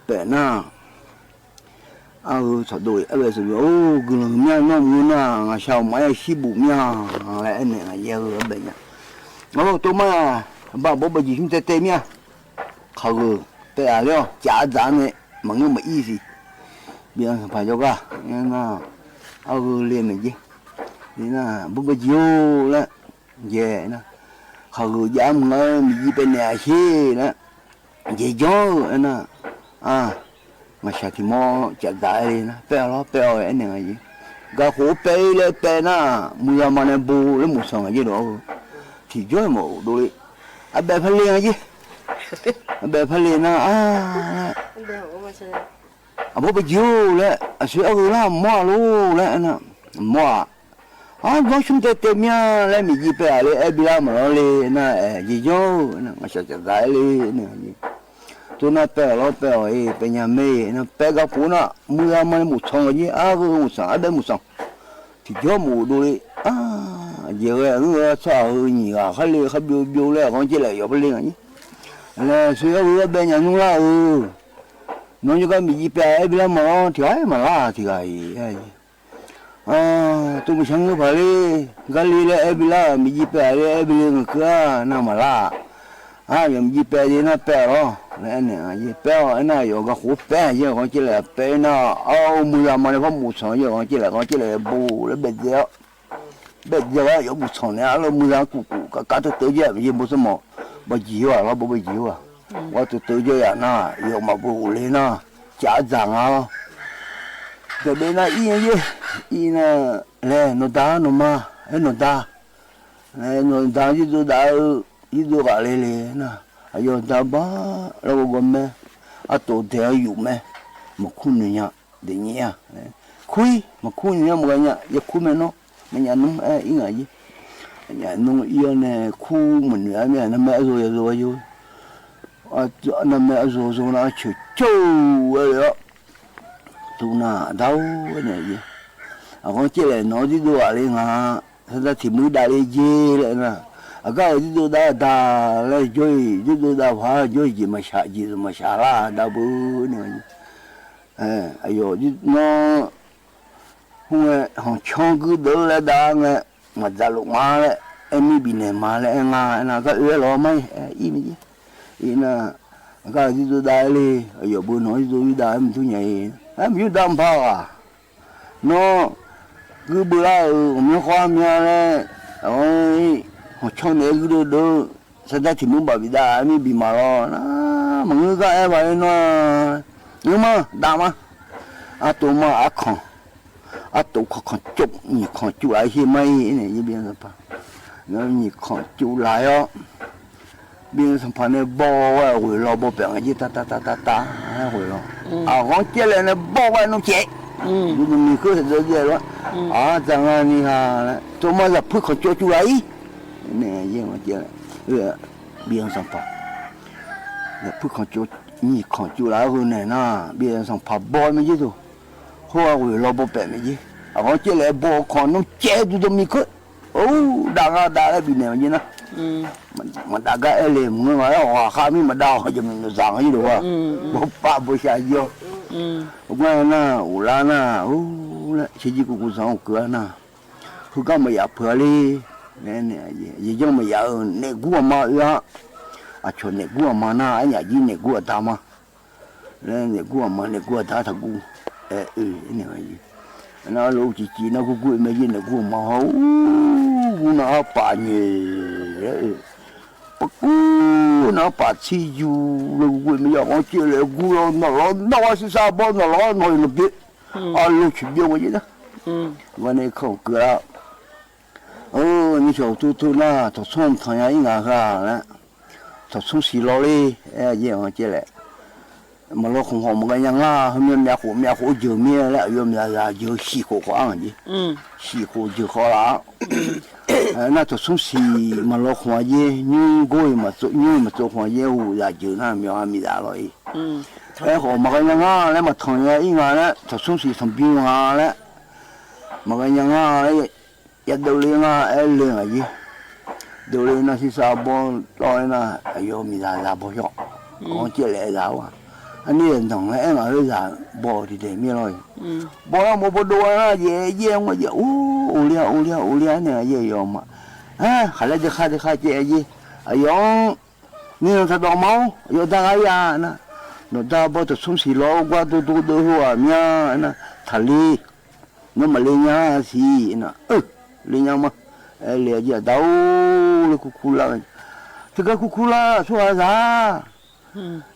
白呐，差不多，是个面那么那小麦西部面来那个也个白呀，多嘛，把几兄在对面，靠个白了，家长呢，没有没意思，别人拍着个，那个练那些，你那不过久了，也那。เขาย้ำเงินมีเป็นแนวชีนะเยอะๆนะมาชาติมอจะได้เลยนะเปล่าเปล่าไอ้เนี่ยไงก็หัวเปเลยเปนะมือมันบูแล้วมือสองไอ้เนาะที่ย้อยหมดดูเลยแบบพลีไงแบบพลีนะพวกไปยูเลยเสือคือล่าหม้อรู้แล้วนะหม้อ我兄弟对面来米几百嘞，比那么嘞，那一样，那我小家来嘞，那都那白老白被人买，那白个不那，木那么木床个个木上，木上，提交木多嘞，这个操你啊，还标嘞，讲起来要不灵啊，那所以被人弄了弄这个米几百，比那么调嘛啦，这个都不想个跑嘞，家里嘞埃比拉米几百嘞，埃比那个那么啦，米几百的那白了，那白那有个湖白，也讲起来白那木呀嘛那个木床也讲起来不那白掉有木床呢，那木呀搞得得劲也没什么，不急啊，那不急啊，我都得劲呀那有嘛不嘞那家长啊。这边那那嘞，弄大弄嘛，弄大，弄大就做个嘞那，还有大把那个咩，多条有咩，没困人家的呀，亏没困人家没个呀，也亏没喏，没人弄应该的，人弄伊呢苦没人家那么做有，那么做那去走了。都那刀那些，我这来拿这多啊哩啊，现在题目大哩接了呢。cái cái đồ đá đá lấy chơi cái đồ đá phá chơi gì mà xả la đá bự này ai yo nó không họ chọn cứ đỡ là đá này mà ra lúc mà đấy em bị này mà lại em là cái ứa lo mấy im gì im là cái đồ đá đi ai yo bữa nói đồ đá em thu nhảy em yêu đam phá à nó cứ bữa mình khoa nhà đấy ôi họ cho nên cái đồ sao ta thì muốn bảo vì đã mới bị mà lo nó mà người cái vậy nó nhưng mà đam á tụi mà tụi con chụp nhỉ con chụp lại khi mấy này như bây giờ nó nhỉ con chụp lại á bây giờ phần này bỏ rồi lo bỏ bẹn cái gì ta rồi lo con chơi lại nó bỏ vào nó chạy mình cứ thế rồi đó chẳng là như hà tụi mà là phước con chụp lại nè gì mà chơi bây giờ sản phẩm là phước con chụp nhỉ con chụp lại hơn này na bây giờ sản phẩm bỏ mấy chứ thôi hoa rồi lo bỏ bẹn mấy chứ con chơi lại bỏ con nó chạy tụi mình cứ đã lại bị này như na mà đã cái em người mà họ khai mà đau cho mình rằng cái gì được không bố ba bố sai vô ngoài na ula na chỉ chỉ cũng sống cửa na cứ có mà phơi đi nè gì cho mà nè cua mà cho nè cua mà na anh nhà gì nè cua ta mà nè cua ta thật cua nè gì nó lâu chỉ nó cũng cua mấy gì nè cua mà hấu nó bà nhỉ nó bà chi du rồi bây giờ con chơi lại cua nó sao bao nó nói được biết lúc chụp vô cái gì đóวันนี้เขาเกลือนี่เขาตัวน่ะตัวส่งทางยังไงกันนะตัวส่งสีล้อเลยยังเจ๊แหละมาล้อของผมกันยังเขามีเมียเจอเมียแล้วยอมจะเจอสีขาวอันนี้สีขาวเจอเขาละน่ะตัวส่งสีมาล้อของยี่นี่ก็มา做ของยี่หูจะเจอหน้าเมียมีอะไรเขามากันยังแล้วมาทางยังไงนะตัวส่งสีทำบิวแล้วmà cái nhà nga ấy giờ đầu lên nga em lên là gì đầu lên nó chỉ sao bon rồi na ayo mi ra bao nhiêu con chơi lẽ giáo anh đi đến thằng em ở đây là bỏ thì để mi rồi bỏ một bộ đồ na dễ mà dễ u lia này dễ rồi mà khai lại khai chơi gì ayoนี่ถ้าดอกเมาอยู่ทางไหนนะเราถ้าบ่จะส่งสีล้อกว่าตัวหัวเมียนะทะเลnó mà lên nhà gì nè lên nhà mà lên giờ đâu là kukula thì cái kukula xóa ra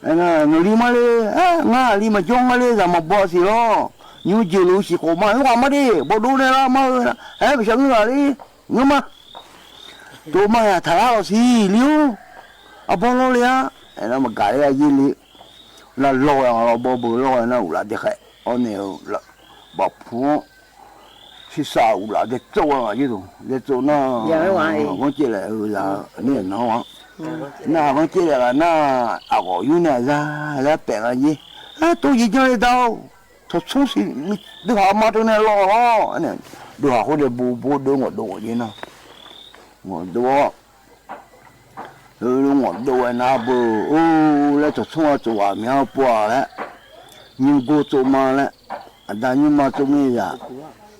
nó đi mà lên ngã đi mà trông mà lên giờ mà bỏ xí lo như chiều lũ xí cổ mà nó mà đi bỏ đồ này ra mà bây giờ ngã đi nhưng mà tôi mà thả ra xí liu bỏ lo liền nó mà cái là gì liu là lo bỏ bự lo nó là được hết anh này là bỏ phun thì sao là để做啊这种để做那我这来là那nó那我这来那我有那来病啊gì tôi gì cho đi đâu tôi xuống xí đứa họ mà tôi này lo này đứa họ có để bù đứa ngọt đồ gì nào ngọt đồ ngọt đồ na bù lại tôi xuống chỗ à miao bùa đấy nhưng cô chỗ mà đấy nhưng mà chỗ này là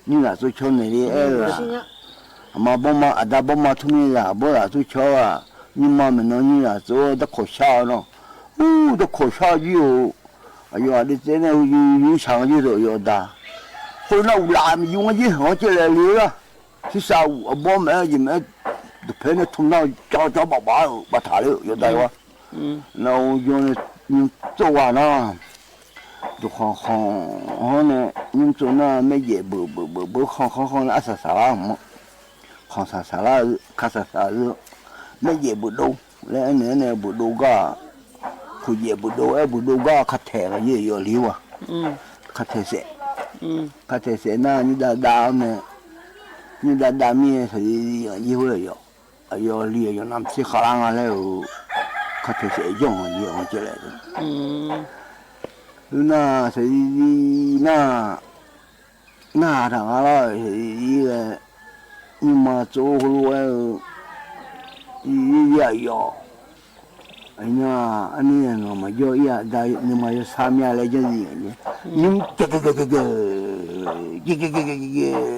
như là tôi cho này đi là mà bông mà thu mi là bố là tôi cho nhưng mà mình nói như là tôi đã khổ sao nó đã khổ sao chứ giờ đi thế này như sáng như rồi giờ ta hồi nào làm dùng cái gì họ chơi là liều á chứ sao bố mẹ gì mẹ được phải nó thùng nào cho bà thả liệu giờ đây quá nào giờ này cho vào nó được không này nhưng chỗ nó mấy dễ bự không là xả mà không xả là khá xả rồi mấy dễ bự đâu lấy này bự đâu cả cứ dễ bự đâu cả khát thẻ là gì rồi liu khát thẻ sẽ na như đào này như đào mi thì gì vậy rồi liu rồi nằm xí khá lăng là khát thẻ sẽ dùng gì mà chơi lại na sẽ na 那他了一个，你妈走路也要，哎呀，你那么要也在你妈有上面来就是人家，你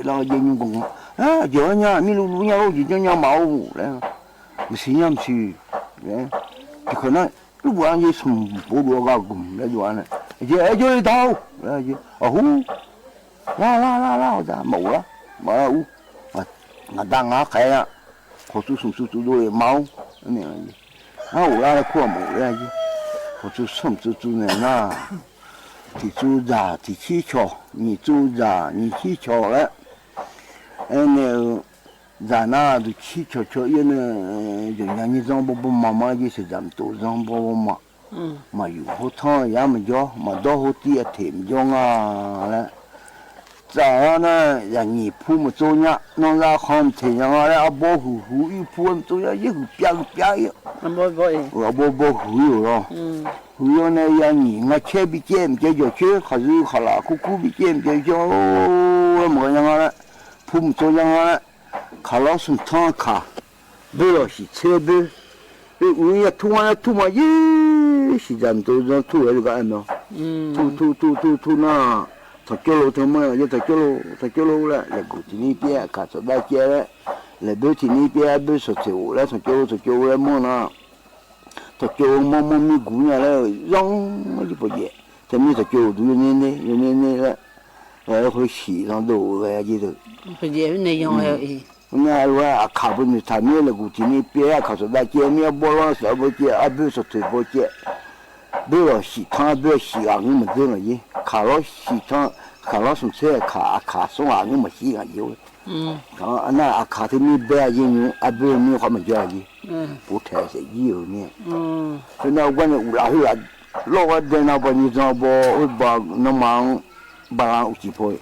然后人工啊，叫人米路人我就叫人毛了，不是人去，就可能如果人家从不多个工来做呢，就一刀，就哦。啦，我咋冇啦？冇啦，我当我开呀，我做的毛，那样子，我那过冇那样子，我做呢那，提做啥？提起桥，你做啥？你起桥了，那咋那就起桥，因为就让你让不妈妈就是咱们都让不妈，嘛有好汤也没叫，嘛多好啲甜酱啊了。在那人家铺么做呀，那那看天上啊，保护一铺做呀，一个边呀，保护有咯，有那人啊，车比见就车，还是好啦，苦比见就么样啊？铺么做呀？卡老送汤卡，不要是车不，我也吐嘛，耶，是咱们都让吐那个安喏，吐那。他叫了他们，他叫了了，来过去那边看着大街了，来到去那边不说走了，他叫了么呢？他叫么米姑娘了，让我就不接，他们他叫有年了，会洗上头个记得。不接那样还。那我看不见他们来过去那边看着大街面不让小不接，不说走不接。不要洗汤，不要洗啊！我们这样子，卡了洗汤，卡了送菜，卡送啊！我们洗啊有。那卡的米白用，不米他们家的。不太是有呢。所以那我那乌拉乌拉，老我在那边你知道不？我把那忙把我几婆。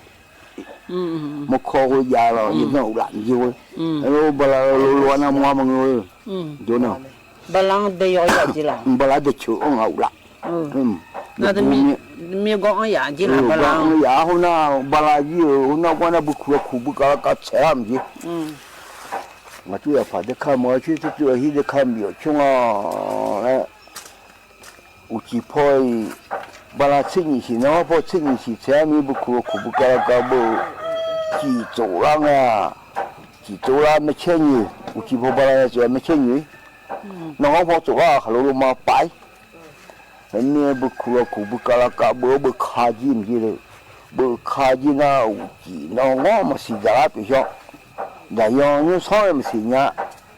我考过家了，你那乌拉你就。我把那那忙我。就那。不啷得要眼睛了。不啷得求我乌拉。那他没讲眼睛了，不啷。然后呢，不啷有那我那不苦不搞菜啊，不是。我主要怕的看嘛，去主要现在看没有穷啊，有几块，不啷吃你些，那我怕吃你些菜没不苦不搞不，几走廊啊，几走廊没钱你，有几块不啷做没钱你。那我怕做啊，还落嘛白，你不苦不搞不卡紧不是，不卡紧啊有几，那我们是在比较，那样你上也是呀，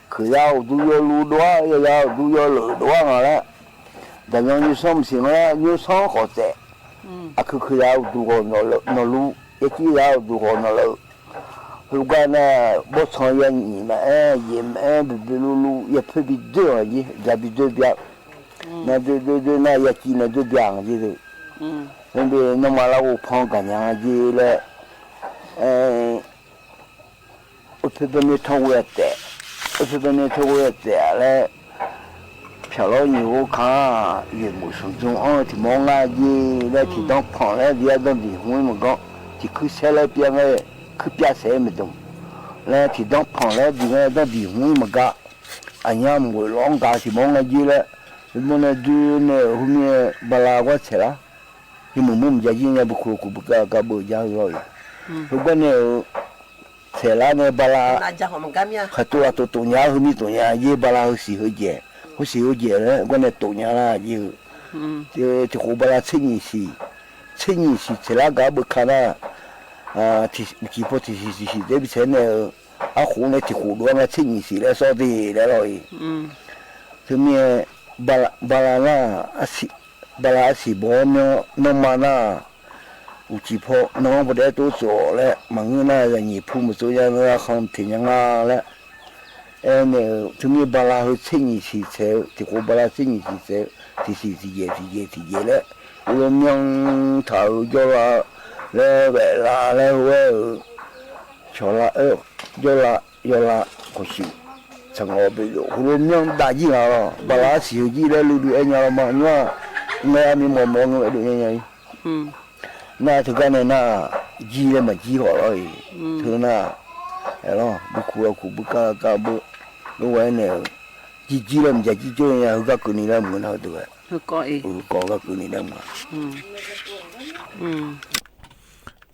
可要都要路多，要都要路多了，那样你上不行了，你上好在，可要都好那路，一直要都好那路。如果呢，我常言你们也不路也不比这样子，也比这边，那那也记那这边子的，那边那么了我旁干样子了，我这边没偷过的了，漂亮你我看也没说中提忙啊子来提当旁来也当离婚么讲，提去下来边个。去边谁没动，来提当旁来地个当地方么个，俺家没啷个去忙个去了，那那就那后面把那我吃了，你们家人家不苦不干不家了，如果呢吃了呢把那，还多年后面多年也把那洗好节了，我那多年了就把那吃你洗吃了个不看了。几波提这边钱呢，湖呢提湖多呢，清一些来烧的来了。这面巴拉是包呢，那么呢，有几波，那不得都做了，忙那人家铺么做样那行天样啊了。呢，这面巴拉会清一些菜，提湖巴拉清一些菜，提些了，我娘头叫了。来喂啦，来喂，瞧啦，要啦，可惜，成我被了，我们大几了，把那手机来录哎呀嘛，你没忙我录哎呀，那这个呢，鸡了嘛鸡好了，头呢，哎咯，不哭了哭不干干不，不玩呢，鸡了嘛鸡就人家个过年了么那对吧？có ý 搞个过年了嘛。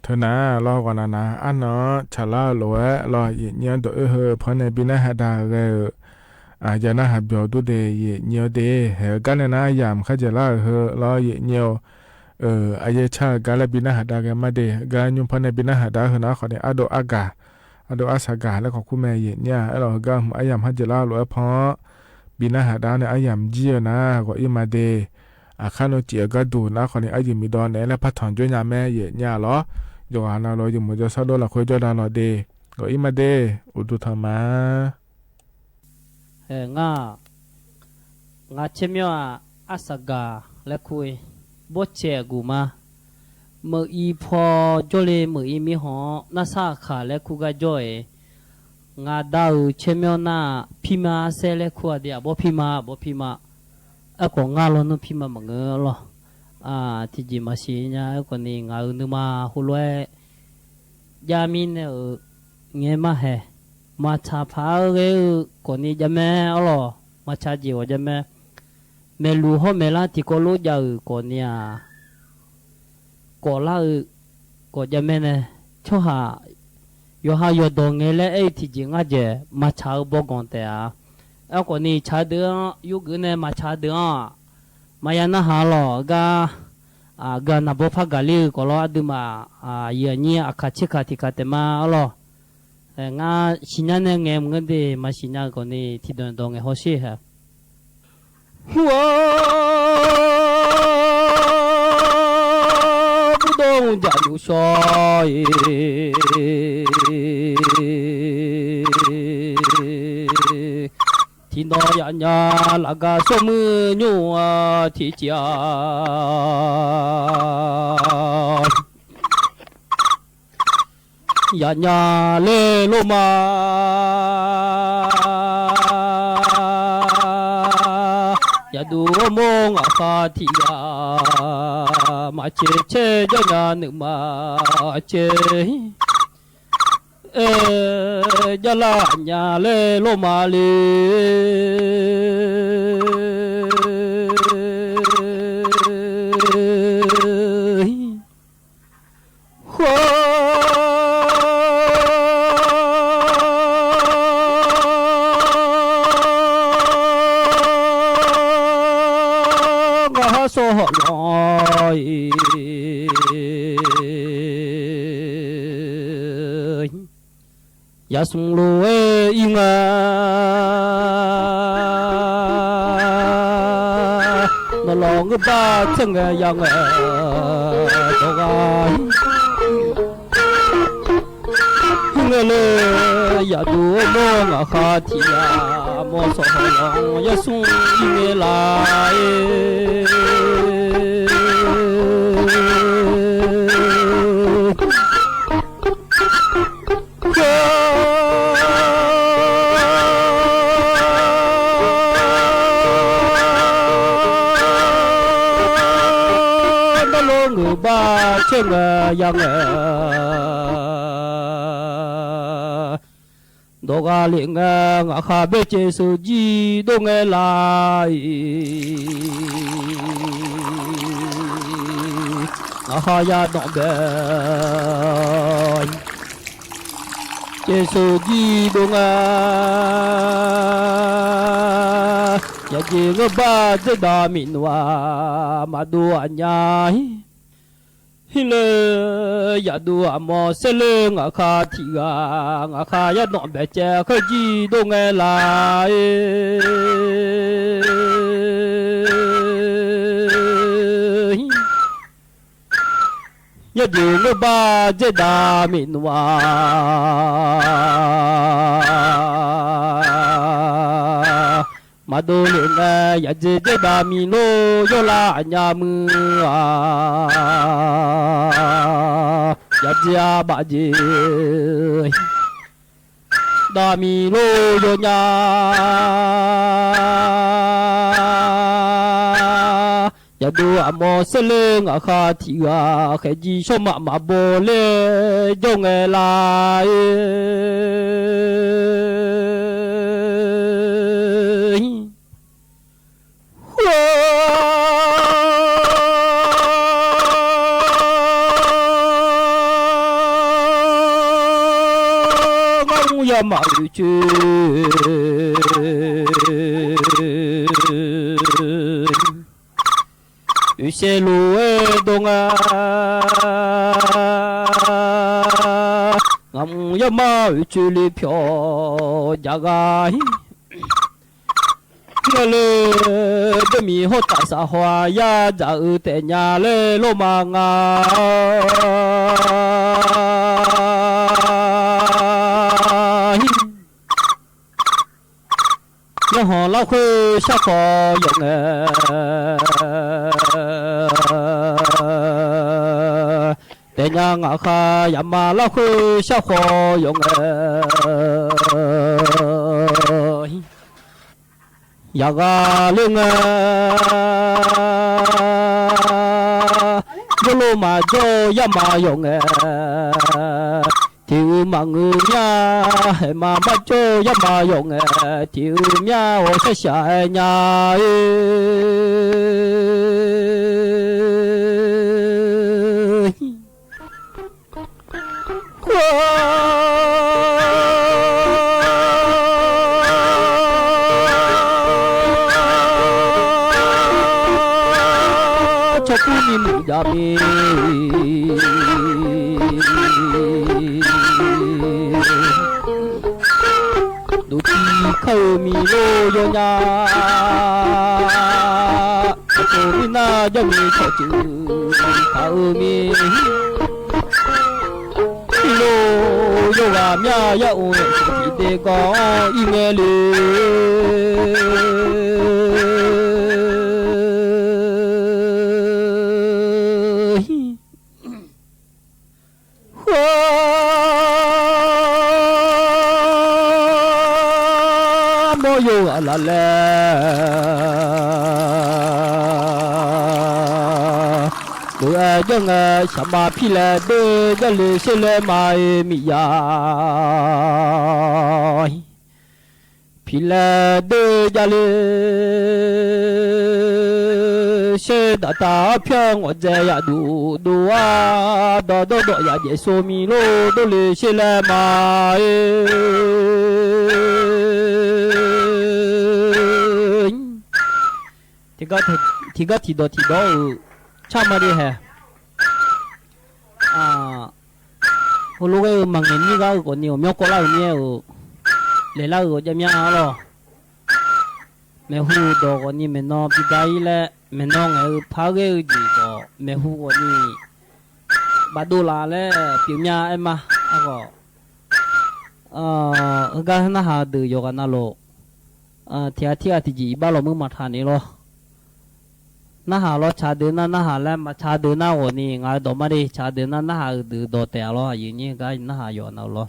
เธอนะรอก่อนนะอันเนาะชะลาโลเอรอเยเนียตัวเฮอพอในปีหน้าหาดาเกจะน่าหาเบียวดูเดเยเนียวเดเฮกันนะยามเขาจะลาเฮอรอเยเนียวอายชากาลปีหน้าหาดาเกมาเดกายุพอในปีหน้าหาดาเฮนะขอในอโดอากาอโดอาสากาแล้วของคู่แม่เยเนี่ยเรากามอายามหาจะลาโลเอพอปีหน้าหาดาเนี่ยอายามเจียนะก็อีมาเดข้าโนเจียก็ดูนะขอในอายุมีดอนเนี่ยและพัฒนจุญญาแม่เยเนี่ยหรอโยอานาโลยมุจซาโดละคุยจอดานอเดก็อิมาเดอุดุธรรมะงาเชมียอาสกาและคุยบดเชกูมาเมื่ออีพอจเลเมื่ออีมีหอนาซาขาและคุกาจอยงาดาวเชมียนาพิมาเซและคุอเดียบ่พิมาก็งาลนุพิมามังเงอลที่จิมาชีเนี่ยคนนี้งาอุมาหัวเลยยามินเนี่ยเงี้ยมาเหมาชาพาเรื่องคนนี้จะแม่หรอมาชาจีว่าจะแม่เมลูเขาเมล่าที่ก็รู้ยาคนนี้ก็ล่าก็จะแม่เนี่ยช่วหาโยหาโยดงเงี้ยเลยไอ้ที่จริงอาจจะมาชาบอกกันแต่คนนี้ชาเดือยุคเนี่ยมาชาเดือมายันนะฮะหรอกานาบพักกาลีก็รอดูมาเยี่ยนี่อาคาชิคาติคาเตมาหรองาชิญาเนี่ยเงี้ยมึงเดมาชิญาคนนี้ที่โดนตรงเงี้ยเขาชี้ฮะว้าวบุดงจานุชอยที่น้อยญาลากาสมือญัวที่เจียญาเลโลมาอย่าดูมองอาคาที่ยามาเชญาหนึ่งมาเชยาลาญาเลโลมาเลโซฮอลอยยาสุงโลอิงานลองก็บ้าจังยังตัวกันเลยอย่าดูมองอาคาที่ยามอสฮลองยาสุงอิงลายบ้าเชื่อยังดอกอาลิงอาคาเบเจสุจีดงเอลายอาคายาดองเบเจสุจีดงอย่าเจงบ้าจะดามินว่ามาดูอันยายฮิเลอย่าดูอมอเสลงอาคาที่อาคายาดองเบเจขจีดงเอลายอย่าเจงบ้าจะดามินว่ามาดูเรื่องอย่าเจดามิโลโยลาอัญญามืออย่าเจบาเจดามิโลโยญา ya do amo seleng akha thiga khaji shoma ma bole jongela ya ma yu chu yu se lu e dong a ngam ya ma yu chu li pyo ja ga hi le de mi ho ta sa hwa ya ja u te nya le lo ma nga nhớ họ lao khơi sao khó dùng để nhà ngã kha yam mà lao khơi sao khó dùng ya ga lưng lô mà cho yam mà dùng thiếu mà người nhà mà bắt cho ya mà dùng thiếu nhà ở sẽ xài nhà cho cô nhìn ra mi đôi khi khâu mi lô yo nha cô mi na yo mi cho chữ khâu mi lô yo wa mya ya o chỉ để có ý nghe yo la la tôi chẳng sama pila de gale sele mai mi ya pila de gale se da ta phiang wa je ya du du a do do do ya je so mi lo do le sele mai thì đó cha mà đi hè hồi lúc ấy mà nghe như cái còn nhiều miêu có lao nhiều lấy lao rồi cho miêu lo mẹ hu đồ còn như mẹ nó bị gai lẹ mẹ nó ngày phá cái gì đó mẹ hu còn như bắt đồ là lẹ biểu nhà em mà cái nó hà từ giờ cái nó lo thì gì bao lâu mới mà thằng này lo na hà lo cha đến na hà làm mà cha đến na ởนี่ngay đó mà đi cha đến na hà từ đó té lo như như cái na hà yo nào lo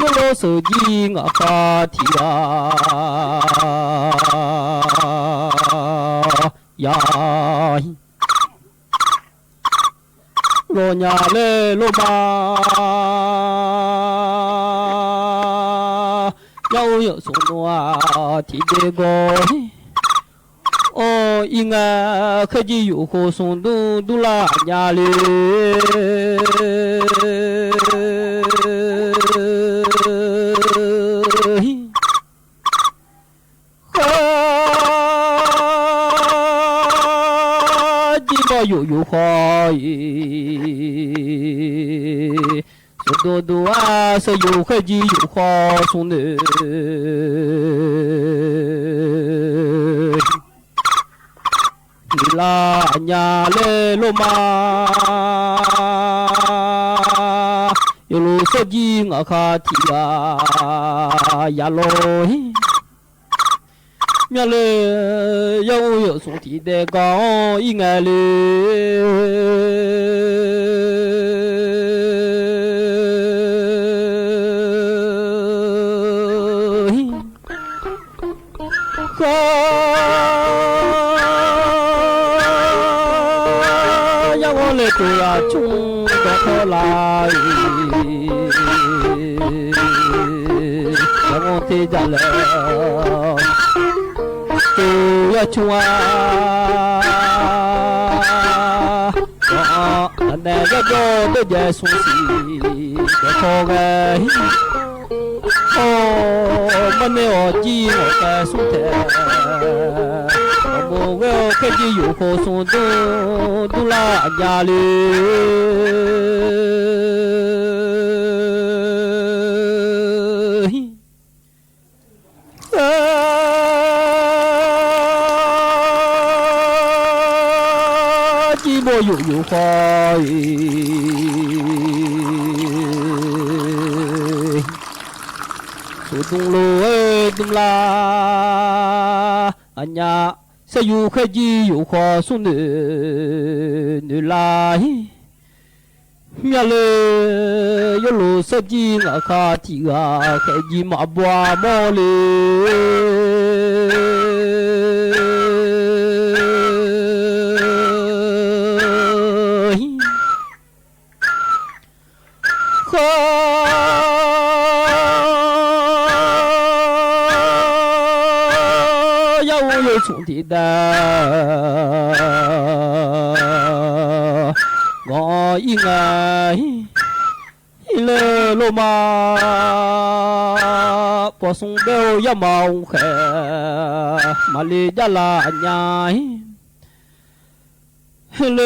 yo lo sự gì ngã pha thì ya lo nhà lê lo ba nhau yêu sung noa thì để go ô inga khơi gì yêu khô sung du du la nhà lê yêu khói số đồ à sẽ yêu cái gì yêu khó xuống nữa là nhà lê lô ma yêu lô sẽ gì ngã khá thì ya lô nhà lê yêu xuống thì để có ý nghe lê 要我来做呀，中国好来，要我在家来，都要中啊，那要做都要送西，要好个。มันไม่ออกจีนแต่สุดแท้โมเวลแค่จีอยู่โคสุนดูลาญาเลยจีโบอยู่คอยตุงโลตุงลาอัญญาสยุขจีอยู่ขอสุนเนลายมีอะไรยโลสจีงาคาติกาขจีมาบัวมอเลย从地的，我应该一来罗马，不送到也冇去，马里加拉伢，一来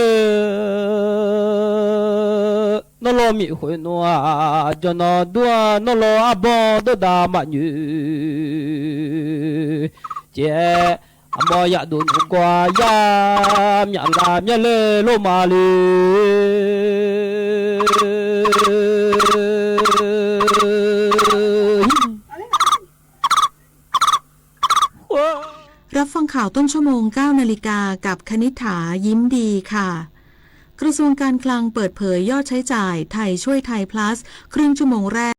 那罗米会诺啊，就那多那罗阿婆都打马女。姐，阿莫呀都不挂呀，面拉面嘞罗马哩。รับฟังข่าวต้นชั่วโมง 9 นาฬิกากับคณิษฐายิ้มดีค่ะ กระทรวงการคลังเปิดเผยยอดใช้จ่ายไทยช่วยไทย plus ครึ่งชั่วโมงแรก